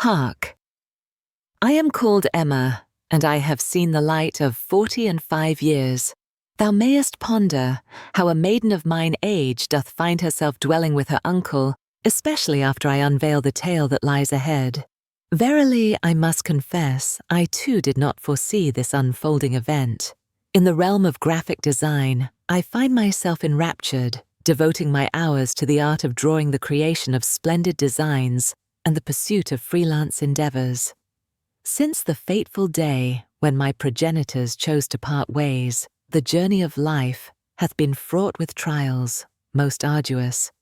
Hark! I am called Emma, and I have seen the light of 45 years. Thou mayest ponder how a maiden of mine age doth find herself dwelling with her uncle, especially after I unveil the tale that lies ahead. Verily, I must confess, I too did not foresee this unfolding event. In the realm of graphic design, I find myself enraptured, devoting my hours to the art of drawing the creation of splendid designs and the pursuit of freelance endeavors. Since the fateful day when my progenitors chose to part ways, the journey of life hath been fraught with trials, most arduous.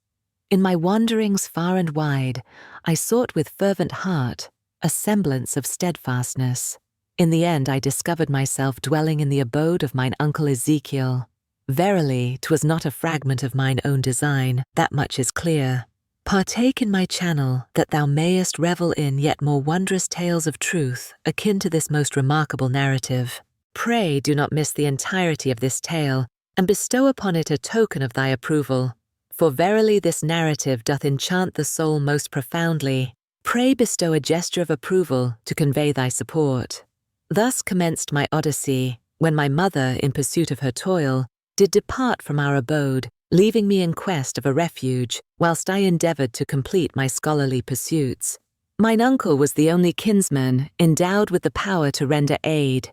In my wanderings far and wide, I sought with fervent heart a semblance of steadfastness. In the end I discovered myself dwelling in the abode of mine uncle Ezekiel. Verily, 'twas not a fragment of mine own design, that much is clear. Partake in my channel, that thou mayest revel in yet more wondrous tales of truth, akin to this most remarkable narrative. Pray do not miss the entirety of this tale, and bestow upon it a token of thy approval. For verily this narrative doth enchant the soul most profoundly. Pray bestow a gesture of approval to convey thy support. Thus commenced my odyssey, when my mother, in pursuit of her toil, did depart from our abode, leaving me in quest of a refuge, whilst I endeavoured to complete my scholarly pursuits. Mine uncle was the only kinsman endowed with the power to render aid.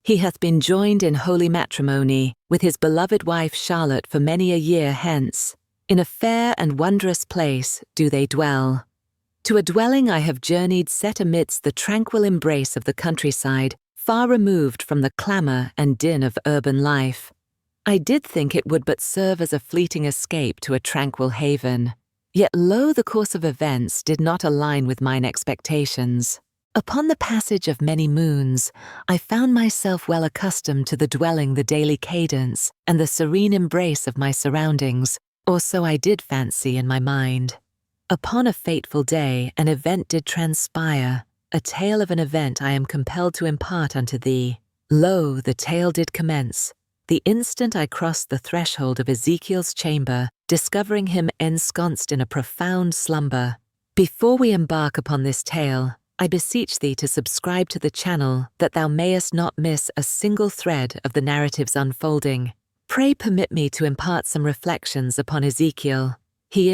He hath been joined in holy matrimony with his beloved wife Charlotte for many a year hence. In a fair and wondrous place do they dwell. To a dwelling I have journeyed set amidst the tranquil embrace of the countryside, far removed from the clamour and din of urban life. I did think it would but serve as a fleeting escape to a tranquil haven. Yet lo, the course of events did not align with mine expectations. Upon the passage of many moons, I found myself well accustomed to the dwelling, the daily cadence, and the serene embrace of my surroundings, or so I did fancy in my mind. Upon a fateful day an event did transpire, a tale of an event I am compelled to impart unto thee. Lo, the tale did commence. The instant I crossed the threshold of Ezekiel's chamber, discovering him ensconced in a profound slumber. Before we embark upon this tale, I beseech thee to subscribe to the channel that thou mayest not miss a single thread of the narrative's unfolding. Pray permit me to impart some reflections upon Ezekiel. He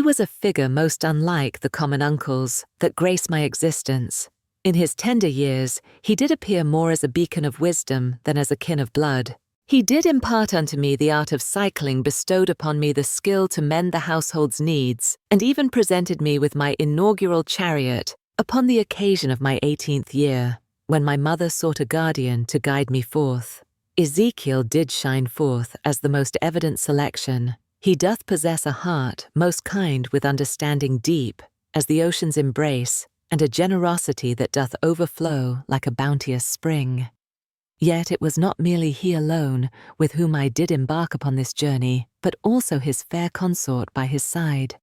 was a figure most unlike the common uncles that grace my existence. In his tender years, he did appear more as a beacon of wisdom than as a kin of blood. He did impart unto me the art of cycling, bestowed upon me the skill to mend the household's needs, and even presented me with my inaugural chariot upon the occasion of my 18th year, when my mother sought a guardian to guide me forth. Ezekiel did shine forth as the most evident selection. He doth possess a heart most kind with understanding deep as the ocean's embrace, and a generosity that doth overflow like a bounteous spring. Yet it was not merely he alone with whom I did embark upon this journey, but also his fair consort by his side.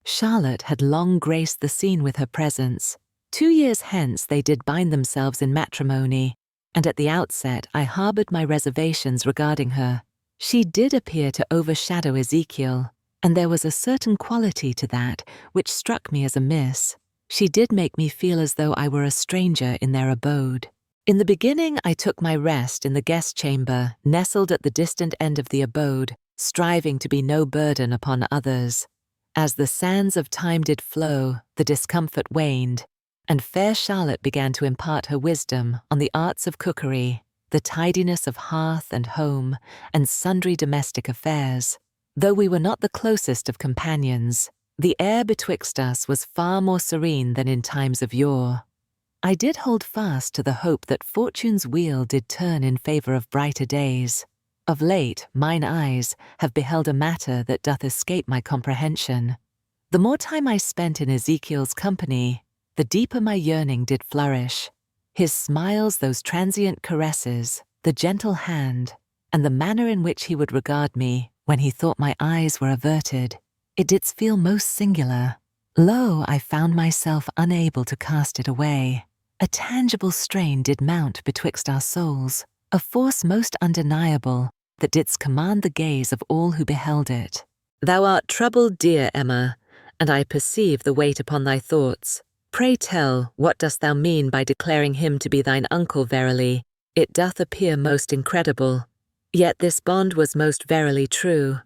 Charlotte had long graced the scene with her presence. 2 years hence they did bind themselves in matrimony, and at the outset I harboured my reservations regarding her. She did appear to overshadow Ezekiel, and there was a certain quality to that which struck me as amiss. She did make me feel as though I were a stranger in their abode. In the beginning I took my rest in the guest chamber, nestled at the distant end of the abode, striving to be no burden upon others. As the sands of time did flow, the discomfort waned, and fair Charlotte began to impart her wisdom on the arts of cookery, the tidiness of hearth and home, and sundry domestic affairs. Though we were not the closest of companions, the air betwixt us was far more serene than in times of yore. I did hold fast to the hope that fortune's wheel did turn in favour of brighter days. Of late mine eyes have beheld a matter that doth escape my comprehension. The more time I spent in Ezekiel's company, the deeper my yearning did flourish. His smiles, those transient caresses, the gentle hand, and the manner in which he would regard me when he thought my eyes were averted, it didst feel most singular. Lo, I found myself unable to cast it away. A tangible strain did mount betwixt our souls, a force most undeniable that didst command the gaze of all who beheld it. Thou art troubled, dear Emma, and I perceive the weight upon thy thoughts. Pray tell, what dost thou mean by declaring him to be thine uncle verily? It doth appear most incredible. Yet this bond was most verily true.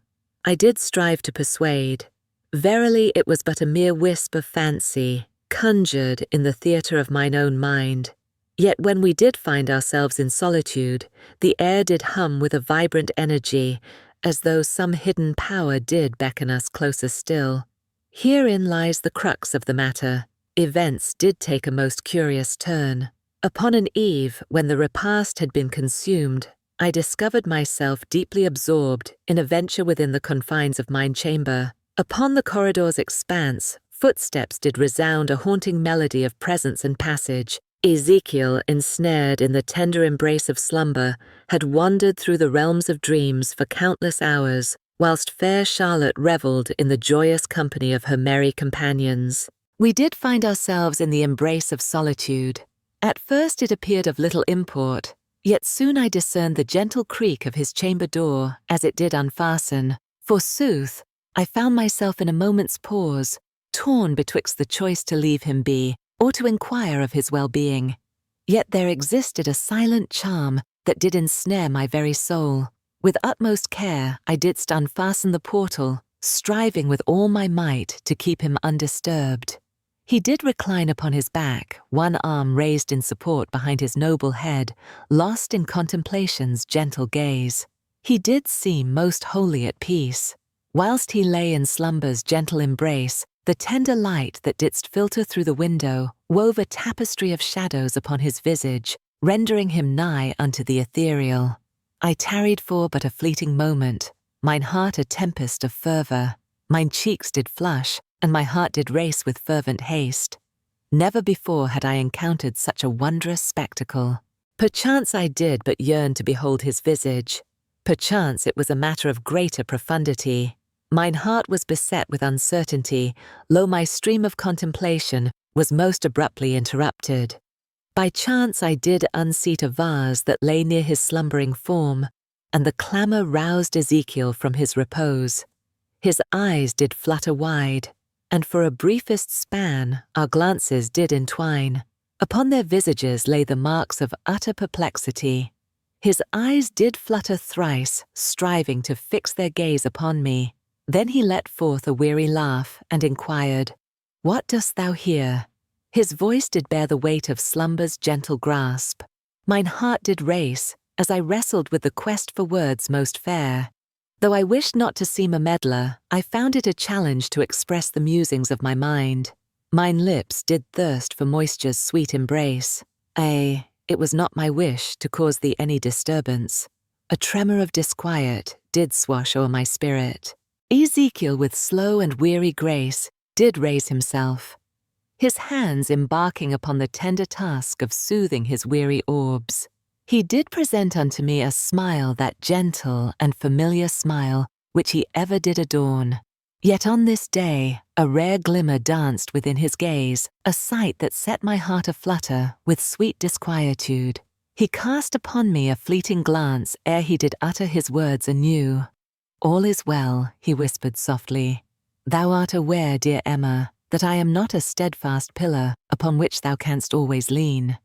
I did strive to persuade. Verily it was but a mere wisp of fancy, conjured in the theatre of mine own mind. Yet when we did find ourselves in solitude, the air did hum with a vibrant energy, as though some hidden power did beckon us closer still. Herein lies the crux of the matter. Events did take a most curious turn. Upon an eve when the repast had been consumed, I discovered myself deeply absorbed in a venture within the confines of mine chamber. Upon the corridor's expanse, footsteps did resound a haunting melody of presence and passage. Ezekiel, ensnared in the tender embrace of slumber, had wandered through the realms of dreams for countless hours, whilst fair Charlotte revelled in the joyous company of her merry companions. We did find ourselves in the embrace of solitude. At first it appeared of little import, yet soon I discerned the gentle creak of his chamber door as it did unfasten. Forsooth, I found myself in a moment's pause, torn betwixt the choice to leave him be, or to inquire of his well-being. Yet there existed a silent charm that did ensnare my very soul. With utmost care I didst unfasten the portal, striving with all my might to keep him undisturbed. He did recline upon his back, one arm raised in support behind his noble head, lost in contemplation's gentle gaze. He did seem most wholly at peace. Whilst he lay in slumber's gentle embrace, the tender light that didst filter through the window wove a tapestry of shadows upon his visage, rendering him nigh unto the ethereal. I tarried for but a fleeting moment, mine heart a tempest of fervour. Mine cheeks did flush, and my heart did race with fervent haste. Never before had I encountered such a wondrous spectacle. Perchance I did but yearn to behold his visage. Perchance it was a matter of greater profundity. Mine heart was beset with uncertainty, lo my stream of contemplation was most abruptly interrupted. By chance I did unseat a vase that lay near his slumbering form, and the clamour roused Ezekiel from his repose. His eyes did flutter wide, and for a briefest span our glances did entwine. Upon their visages lay the marks of utter perplexity. His eyes did flutter thrice, striving to fix their gaze upon me. Then he let forth a weary laugh, and inquired, "What dost thou here?" His voice did bear the weight of slumber's gentle grasp. Mine heart did race, as I wrestled with the quest for words most fair. Though I wished not to seem a meddler, I found it a challenge to express the musings of my mind. Mine lips did thirst for moisture's sweet embrace. Ay, it was not my wish to cause thee any disturbance. A tremor of disquiet did swash o'er my spirit. Ezekiel with slow and weary grace did raise himself, his hands embarking upon the tender task of soothing his weary orbs. He did present unto me a smile, that gentle and familiar smile which he ever did adorn. Yet on this day a rare glimmer danced within his gaze, a sight that set my heart aflutter with sweet disquietude. He cast upon me a fleeting glance ere he did utter his words anew. "All is well," he whispered softly. "Thou art aware, dear Emma, that I am not a steadfast pillar upon which thou canst always lean.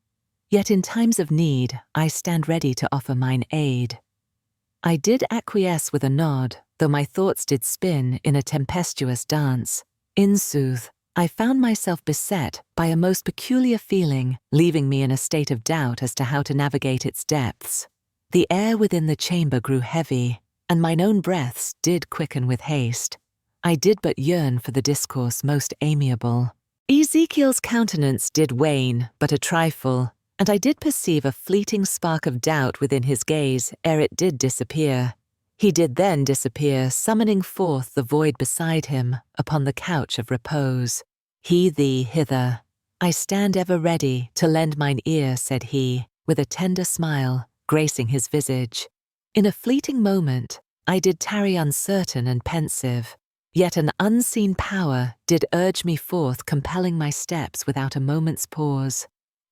Yet in times of need I stand ready to offer mine aid." I did acquiesce with a nod, though my thoughts did spin in a tempestuous dance. In sooth, I found myself beset by a most peculiar feeling, leaving me in a state of doubt as to how to navigate its depths. The air within the chamber grew heavy, and mine own breaths did quicken with haste. I did but yearn for the discourse most amiable. Ezekiel's countenance did wane but a trifle, and I did perceive a fleeting spark of doubt within his gaze ere it did disappear. He did then disappear, summoning forth the void beside him upon the couch of repose. "Hie thee hither. I stand ever ready to lend mine ear," said he, with a tender smile, gracing his visage. In a fleeting moment, I did tarry uncertain and pensive, yet an unseen power did urge me forth, compelling my steps without a moment's pause.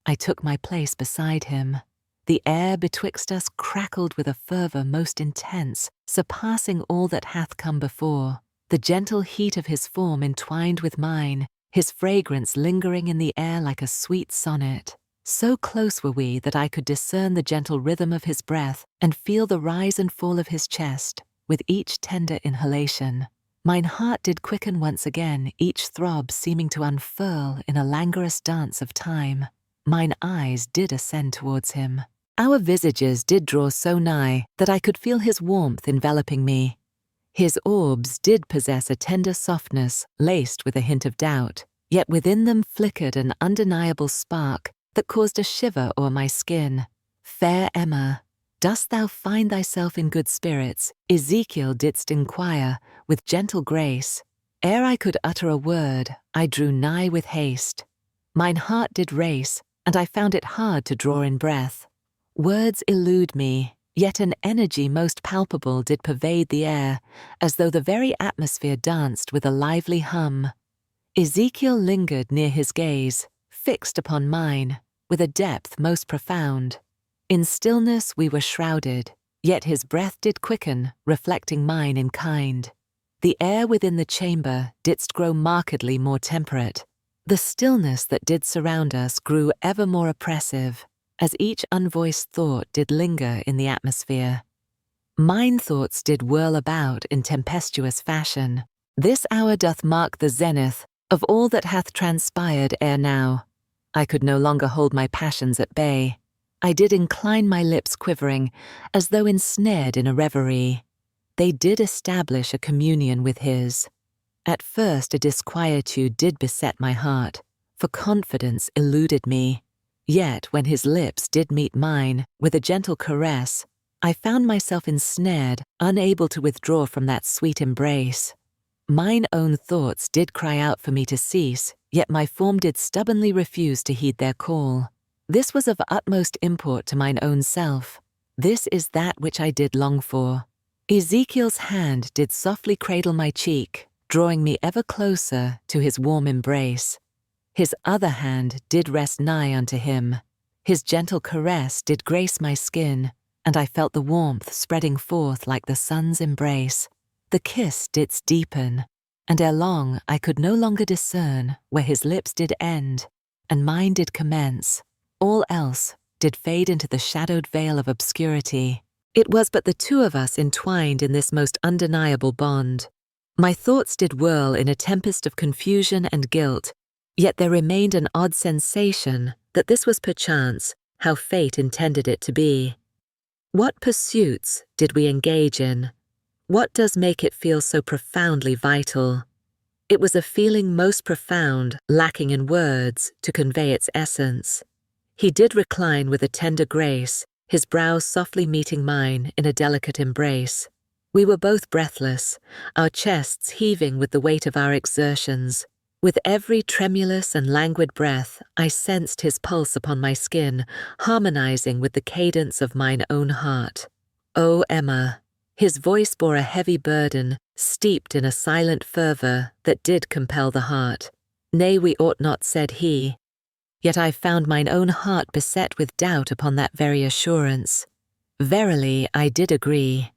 I took my place beside him. The air betwixt us crackled with a fervour most intense, surpassing all that hath come before. The gentle heat of his form entwined with mine, his fragrance lingering in the air like a sweet sonnet. So close were we that I could discern the gentle rhythm of his breath and feel the rise and fall of his chest with each tender inhalation. Mine heart did quicken once again, each throb seeming to unfurl in a languorous dance of time. Mine eyes did ascend towards him. Our visages did draw so nigh that I could feel his warmth enveloping me. His orbs did possess a tender softness laced with a hint of doubt, yet within them flickered an undeniable spark that caused a shiver o'er my skin. Fair Emma, dost thou find thyself in good spirits? Ezekiel didst inquire with gentle grace. Ere I could utter a word, I drew nigh with haste. Mine heart did race, and I found it hard to draw in breath. Words elude me, yet an energy most palpable did pervade the air, as though the very atmosphere danced with a lively hum. Ezekiel lingered near his gaze, fixed upon mine, with a depth most profound. In stillness we were shrouded, yet his breath did quicken, reflecting mine in kind. The air within the chamber didst grow markedly more temperate. The stillness that did surround us grew ever more oppressive, as each unvoiced thought did linger in the atmosphere. Mine thoughts did whirl about in tempestuous fashion. This hour doth mark the zenith of all that hath transpired ere now. I could no longer hold my passions at bay. I did incline my lips quivering, as though ensnared in a reverie. They did establish a communion with his. At first a disquietude did beset my heart, for confidence eluded me. Yet when his lips did meet mine with a gentle caress, I found myself ensnared, unable to withdraw from that sweet embrace. Mine own thoughts did cry out for me to cease, yet my form did stubbornly refuse to heed their call. This was of utmost import to mine own self. This is that which I did long for. Ezekiel's hand did softly cradle my cheek, drawing me ever closer to his warm embrace. His other hand did rest nigh unto him. His gentle caress did grace my skin, and I felt the warmth spreading forth like the sun's embrace. The kiss didst deepen, and ere long I could no longer discern where his lips did end, and mine did commence. All else did fade into the shadowed veil of obscurity. It was but the two of us entwined in this most undeniable bond. My thoughts did whirl in a tempest of confusion and guilt, yet there remained an odd sensation that this was perchance how fate intended it to be. What pursuits did we engage in? What does make it feel so profoundly vital? It was a feeling most profound, lacking in words to convey its essence. He did recline with a tender grace, his brow softly meeting mine in a delicate embrace. We were both breathless, our chests heaving with the weight of our exertions. With every tremulous and languid breath, I sensed his pulse upon my skin, harmonizing with the cadence of mine own heart. O Emma! His voice bore a heavy burden, steeped in a silent fervor that did compel the heart. Nay, we ought not, said he. Yet I found mine own heart beset with doubt upon that very assurance. Verily, I did agree.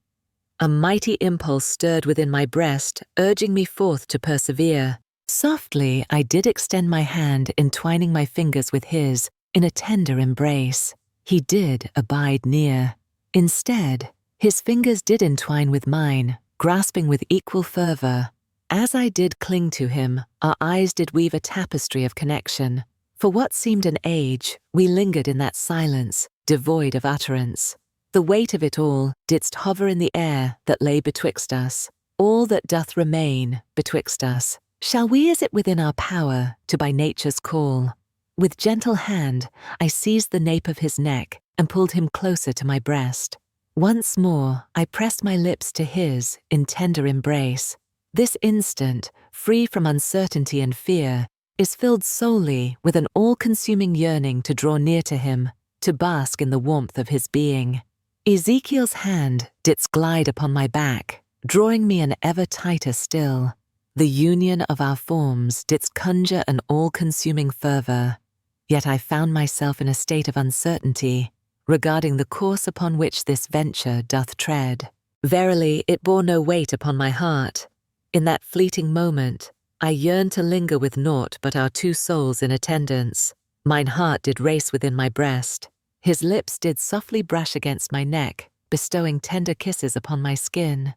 A mighty impulse stirred within my breast, urging me forth to persevere. Softly, I did extend my hand, entwining my fingers with his, in a tender embrace. He did abide near. Instead, his fingers did entwine with mine, grasping with equal fervor. As I did cling to him, our eyes did weave a tapestry of connection. For what seemed an age, we lingered in that silence, devoid of utterance. The weight of it all didst hover in the air that lay betwixt us, all that doth remain betwixt us. Shall we, is it within our power, to by nature's call? With gentle hand, I seized the nape of his neck and pulled him closer to my breast. Once more, I pressed my lips to his in tender embrace. This instant, free from uncertainty and fear, is filled solely with an all-consuming yearning to draw near to him, to bask in the warmth of his being. Ezekiel's hand didst glide upon my back, drawing me an ever tighter still. The union of our forms didst conjure an all-consuming fervor. Yet I found myself in a state of uncertainty, regarding the course upon which this venture doth tread. Verily, it bore no weight upon my heart. In that fleeting moment, I yearned to linger with naught but our two souls in attendance. Mine heart did race within my breast. His lips did softly brush against my neck, bestowing tender kisses upon my skin.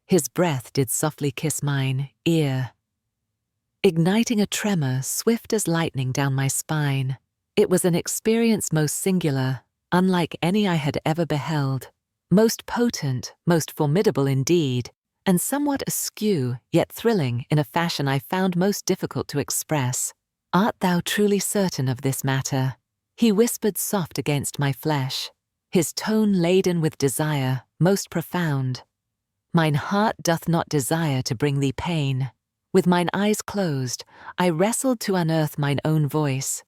His breath did softly kiss mine ear, igniting a tremor swift as lightning down my spine. It was an experience most singular, unlike any I had ever beheld, most potent, most formidable indeed, and somewhat askew, yet thrilling in a fashion I found most difficult to express. "Art thou truly certain of this matter?" He whispered soft against my flesh, his tone laden with desire, most profound. "Mine heart doth not desire to bring thee pain." With mine eyes closed, I wrestled to unearth mine own voice.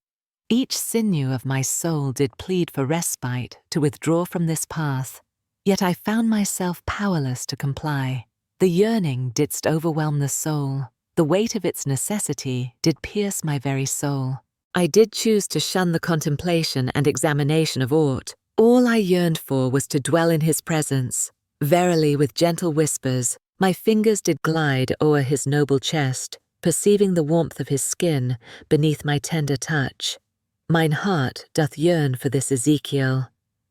Each sinew of my soul did plead for respite to withdraw from this path, yet I found myself powerless to comply. The yearning didst overwhelm the soul, the weight of its necessity did pierce my very soul. I did choose to shun the contemplation and examination of aught. All I yearned for was to dwell in his presence. Verily, with gentle whispers, my fingers did glide o'er his noble chest, perceiving the warmth of his skin beneath my tender touch. Mine heart doth yearn for this Ezekiel.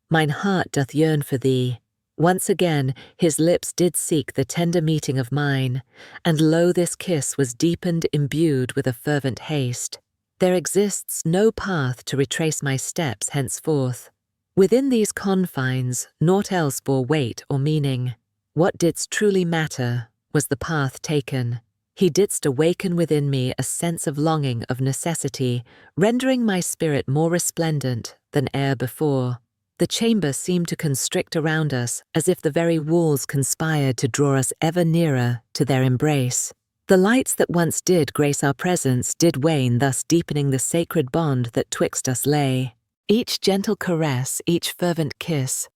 Mine heart doth yearn for thee. Once again his lips did seek the tender meeting of mine, and lo, this kiss was deepened, imbued with a fervent haste. There exists no path to retrace my steps henceforth. Within these confines naught else bore weight or meaning. What didst truly matter was the path taken. He didst awaken within me a sense of longing, of necessity, rendering my spirit more resplendent than e'er before. The chamber seemed to constrict around us as if the very walls conspired to draw us ever nearer to their embrace. The lights that once did grace our presence did wane, thus deepening the sacred bond that twixt us lay. Each gentle caress, each fervent kiss,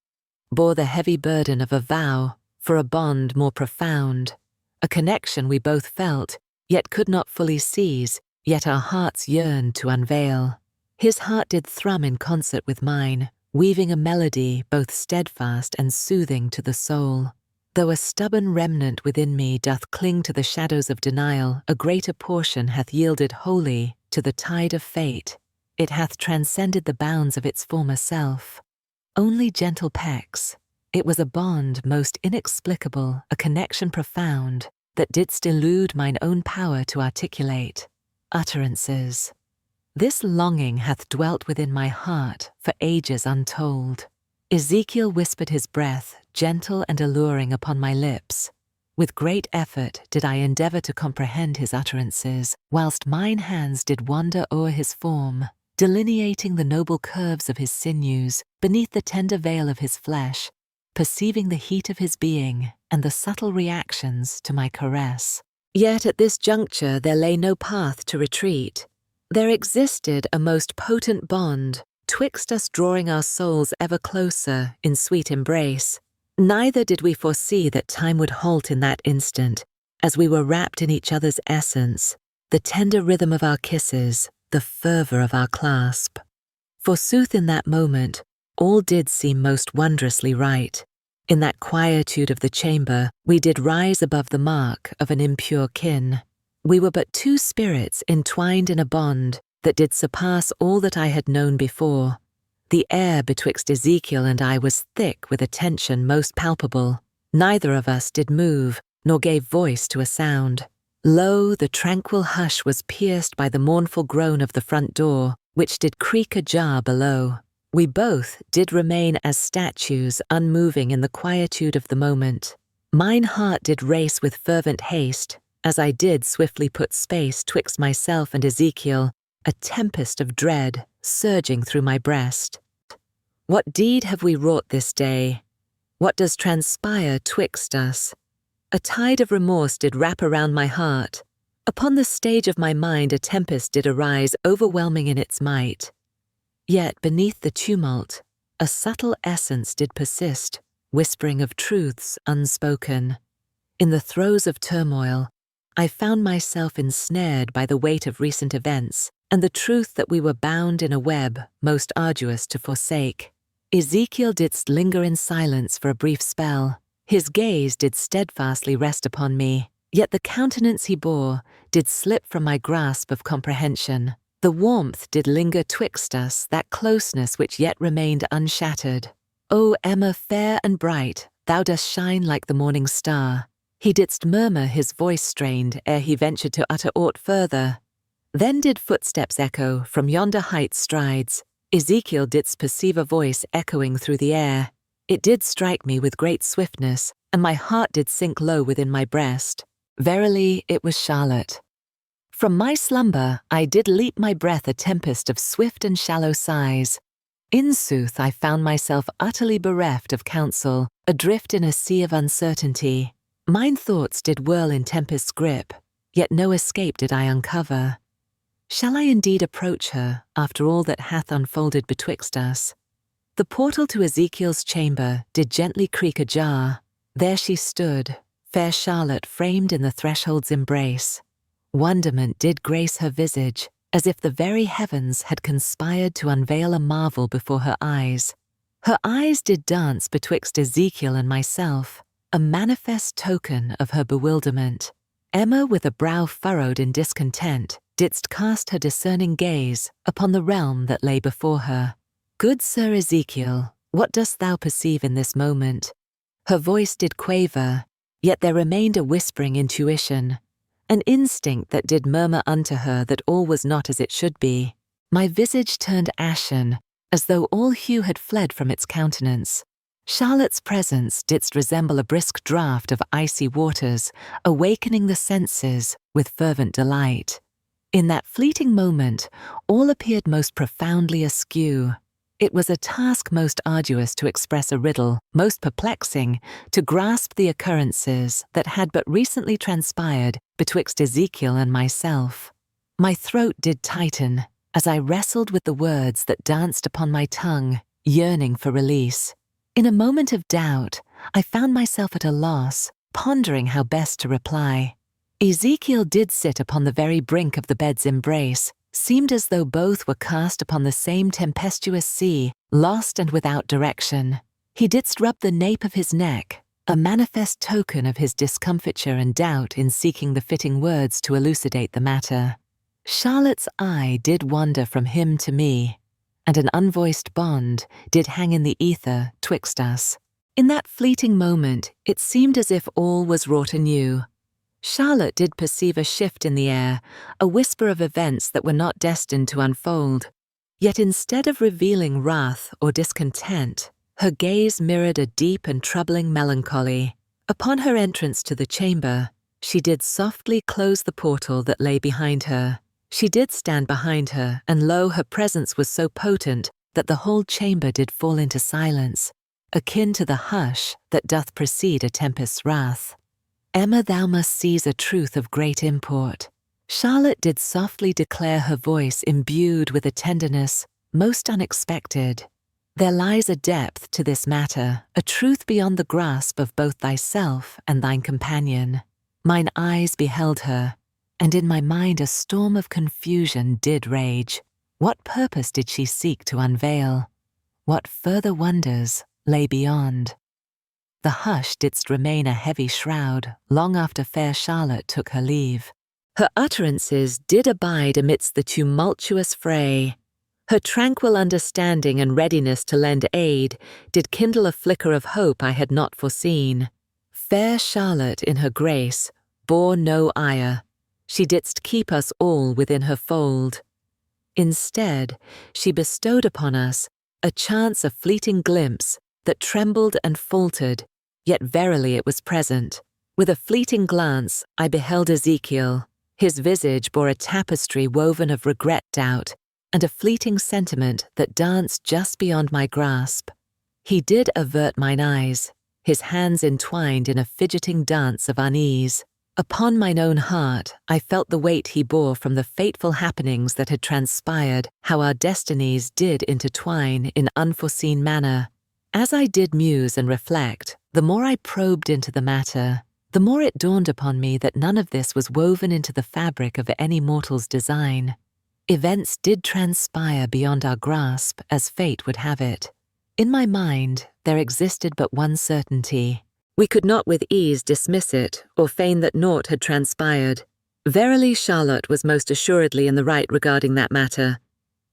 bore the heavy burden of a vow for a bond more profound, a connection we both felt, yet could not fully seize, yet our hearts yearned to unveil. His heart did thrum in concert with mine, weaving a melody both steadfast and soothing to the soul. Though a stubborn remnant within me doth cling to the shadows of denial, a greater portion hath yielded wholly to the tide of fate. It hath transcended the bounds of its former self. Only gentle pecks. It was a bond most inexplicable, a connection profound, that didst elude mine own power to articulate. Utterances. This longing hath dwelt within my heart for ages untold. Ezekiel whispered his breath, gentle and alluring, upon my lips. With great effort did I endeavour to comprehend his utterances, whilst mine hands did wander o'er his form, delineating the noble curves of his sinews beneath the tender veil of his flesh, perceiving the heat of his being and the subtle reactions to my caress. Yet at this juncture there lay no path to retreat. There existed a most potent bond twixt us, drawing our souls ever closer in sweet embrace. Neither did we foresee that time would halt in that instant, as we were wrapped in each other's essence, the tender rhythm of our kisses, the fervour of our clasp. Forsooth, in that moment, all did seem most wondrously right. In that quietude of the chamber, we did rise above the mark of an impure kin. We were but two spirits entwined in a bond that did surpass all that I had known before. The air betwixt Ezekiel and I was thick with a tension most palpable. Neither of us did move, nor gave voice to a sound. Lo, the tranquil hush was pierced by the mournful groan of the front door, which did creak ajar below. We both did remain as statues, unmoving in the quietude of the moment. Mine heart did race with fervent haste, as I did swiftly put space twixt myself and Ezekiel, a tempest of dread surging through my breast. What deed have we wrought this day? What does transpire twixt us? A tide of remorse did wrap around my heart. Upon the stage of my mind a tempest did arise, overwhelming in its might. Yet beneath the tumult, a subtle essence did persist, whispering of truths unspoken. In the throes of turmoil, I found myself ensnared by the weight of recent events and the truth that we were bound in a web most arduous to forsake. Ezekiel didst linger in silence for a brief spell. His gaze did steadfastly rest upon me. Yet the countenance he bore did slip from my grasp of comprehension. The warmth did linger twixt us, that closeness which yet remained unshattered. O Emma fair and bright, thou dost shine like the morning star. He didst murmur, his voice strained, ere he ventured to utter aught further. Then did footsteps echo from yonder height strides. Ezekiel didst perceive a voice echoing through the air. It did strike me with great swiftness, and my heart did sink low within my breast. Verily, it was Charlotte. From my slumber I did leap my breath a tempest of swift and shallow sighs. In sooth, I found myself utterly bereft of counsel, adrift in a sea of uncertainty. Mine thoughts did whirl in tempest's grip, yet no escape did I uncover. Shall I indeed approach her, after all that hath unfolded betwixt us? The portal to Ezekiel's chamber did gently creak ajar. There she stood, fair Charlotte framed in the threshold's embrace. Wonderment did grace her visage, as if the very heavens had conspired to unveil a marvel before her eyes. Her eyes did dance betwixt Ezekiel and myself, a manifest token of her bewilderment. Emma, with a brow furrowed in discontent, didst cast her discerning gaze upon the realm that lay before her. Good Sir Ezekiel, what dost thou perceive in this moment? Her voice did quaver, yet there remained a whispering intuition, an instinct that did murmur unto her that all was not as it should be. My visage turned ashen, as though all hue had fled from its countenance. Charlotte's presence didst resemble a brisk draught of icy waters, awakening the senses with fervent delight. In that fleeting moment, all appeared most profoundly askew. It was a task most arduous to express a riddle, most perplexing to grasp the occurrences that had but recently transpired betwixt Ezekiel and myself. My throat did tighten as I wrestled with the words that danced upon my tongue, yearning for release. In a moment of doubt, I found myself at a loss, pondering how best to reply. Ezekiel did sit upon the very brink of the bed's embrace, seemed as though both were cast upon the same tempestuous sea, lost and without direction. He didst rub the nape of his neck, a manifest token of his discomfiture and doubt in seeking the fitting words to elucidate the matter. Charlotte's eye did wander from him to me, and an unvoiced bond did hang in the ether twixt us. In that fleeting moment, it seemed as if all was wrought anew. Charlotte did perceive a shift in the air, a whisper of events that were not destined to unfold. Yet instead of revealing wrath or discontent, her gaze mirrored a deep and troubling melancholy. Upon her entrance to the chamber, she did softly close the portal that lay behind her. She did stand behind her, and lo, her presence was so potent that the whole chamber did fall into silence, akin to the hush that doth precede a tempest's wrath. Emma, thou must seize a truth of great import. Charlotte did softly declare, her voice imbued with a tenderness most unexpected. There lies a depth to this matter, a truth beyond the grasp of both thyself and thine companion. Mine eyes beheld her, and in my mind a storm of confusion did rage. What purpose did she seek to unveil? What further wonders lay beyond? The hush didst remain a heavy shroud long after fair Charlotte took her leave. Her utterances did abide amidst the tumultuous fray. Her tranquil understanding and readiness to lend aid did kindle a flicker of hope I had not foreseen. Fair Charlotte in her grace bore no ire. She didst keep us all within her fold. Instead, she bestowed upon us a chance of fleeting glimpse that trembled and faltered, yet verily it was present. With a fleeting glance, I beheld Ezekiel. His visage bore a tapestry woven of regret, doubt, and a fleeting sentiment that danced just beyond my grasp. He did avert mine eyes, his hands entwined in a fidgeting dance of unease. Upon mine own heart, I felt the weight he bore from the fateful happenings that had transpired, how our destinies did intertwine in unforeseen manner. As I did muse and reflect, the more I probed into the matter, the more it dawned upon me that none of this was woven into the fabric of any mortal's design. Events did transpire beyond our grasp as fate would have it. In my mind, there existed but one certainty. We could not with ease dismiss it, or feign that naught had transpired. Verily Charlotte was most assuredly in the right regarding that matter.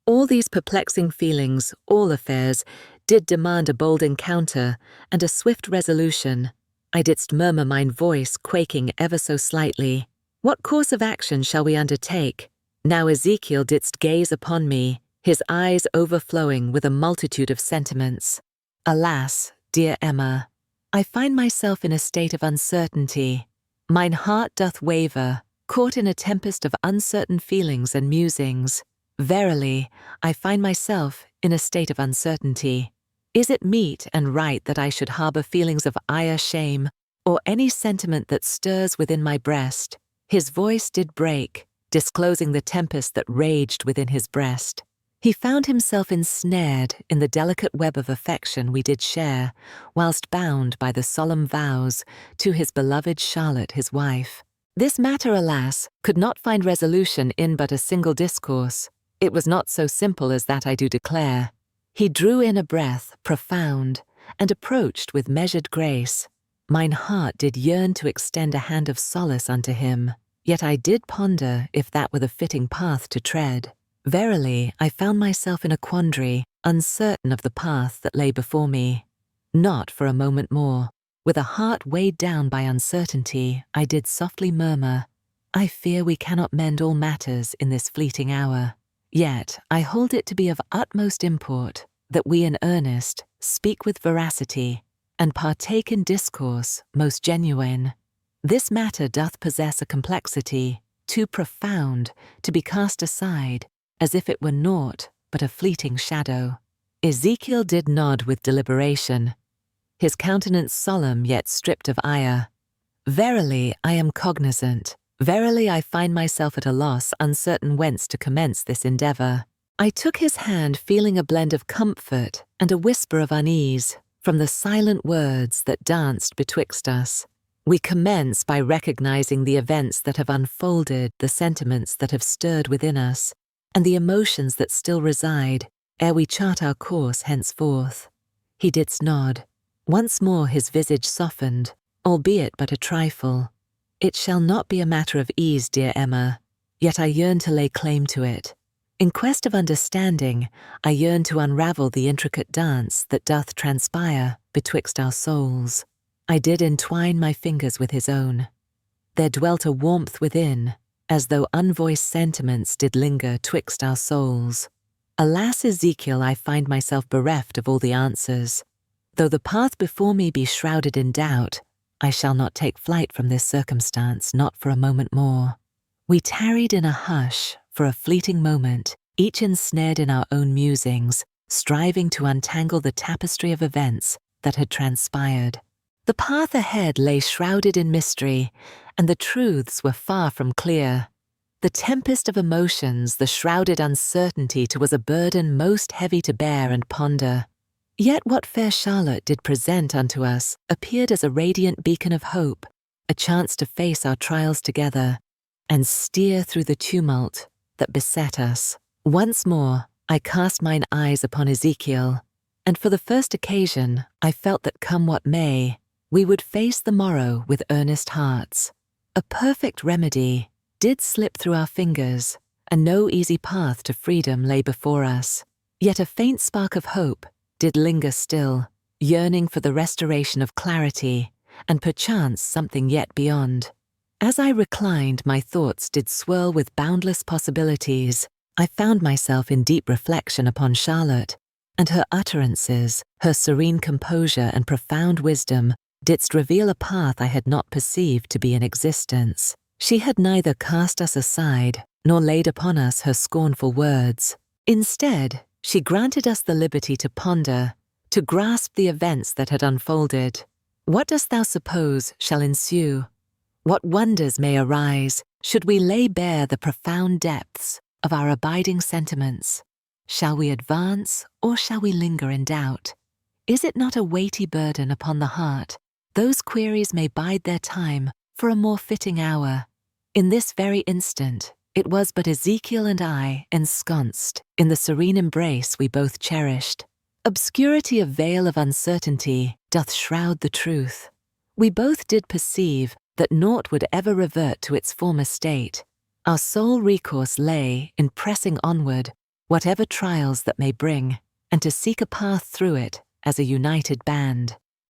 All these perplexing feelings, all affairs, did demand a bold encounter, and a swift resolution. I didst murmur mine voice, quaking ever so slightly. What course of action shall we undertake? Now Ezekiel didst gaze upon me, his eyes overflowing with a multitude of sentiments. Alas, dear Emma, I find myself in a state of uncertainty. Mine heart doth waver, caught in a tempest of uncertain feelings and musings. Verily, I find myself in a state of uncertainty. Is it meet and right that I should harbor feelings of ire, shame, or any sentiment that stirs within my breast? His voice did break, disclosing the tempest that raged within his breast. He found himself ensnared in the delicate web of affection we did share, whilst bound by the solemn vows to his beloved Charlotte his wife. This matter, alas, could not find resolution in but a single discourse. It was not so simple as that I do declare. He drew in a breath profound, and approached with measured grace. Mine heart did yearn to extend a hand of solace unto him, yet I did ponder if that were the fitting path to tread. Verily, I found myself in a quandary, uncertain of the path that lay before me. Not for a moment more. With a heart weighed down by uncertainty, I did softly murmur, I fear we cannot mend all matters in this fleeting hour. Yet I hold it to be of utmost import that we in earnest speak with veracity, and partake in discourse most genuine. This matter doth possess a complexity too profound to be cast aside as if it were naught but a fleeting shadow. Ezekiel did nod with deliberation, his countenance solemn yet stripped of ire. Verily I am cognizant, verily I find myself at a loss, uncertain whence to commence this endeavour. I took his hand, feeling a blend of comfort and a whisper of unease from the silent words that danced betwixt us. We commence by recognizing the events that have unfolded, the sentiments that have stirred within us, and the emotions that still reside, ere we chart our course henceforth. He didst nod. Once more his visage softened, albeit but a trifle. It shall not be a matter of ease, dear Emma, yet I yearn to lay claim to it. In quest of understanding, I yearn to unravel the intricate dance that doth transpire betwixt our souls. I did entwine my fingers with his own. There dwelt a warmth within, as though unvoiced sentiments did linger twixt our souls. Alas, Ezekiel, I find myself bereft of all the answers. Though the path before me be shrouded in doubt, I shall not take flight from this circumstance, not for a moment more. We tarried in a hush for a fleeting moment, each ensnared in our own musings, striving to untangle the tapestry of events that had transpired. The path ahead lay shrouded in mystery, and the truths were far from clear. The tempest of emotions, the shrouded uncertainty, was a burden most heavy to bear and ponder. Yet what fair Charlotte did present unto us appeared as a radiant beacon of hope, a chance to face our trials together, and steer through the tumult that beset us. Once more, I cast mine eyes upon Ezekiel, and for the first occasion, I felt that come what may, we would face the morrow with earnest hearts. A perfect remedy did slip through our fingers, and no easy path to freedom lay before us. Yet a faint spark of hope did linger still, yearning for the restoration of clarity, and perchance something yet beyond. As I reclined, my thoughts did swirl with boundless possibilities. I found myself in deep reflection upon Charlotte, and her utterances, her serene composure and profound wisdom didst reveal a path I had not perceived to be in existence. She had neither cast us aside, nor laid upon us her scornful words. Instead, she granted us the liberty to ponder, to grasp the events that had unfolded. What dost thou suppose shall ensue? What wonders may arise should we lay bare the profound depths of our abiding sentiments? Shall we advance, or shall we linger in doubt? Is it not a weighty burden upon the heart? Those queries may bide their time for a more fitting hour. In this very instant, it was but Ezekiel and I ensconced in the serene embrace we both cherished. Obscurity of veil of uncertainty doth shroud the truth. We both did perceive that naught would ever revert to its former state. Our sole recourse lay in pressing onward, whatever trials that may bring, and to seek a path through it as a united band.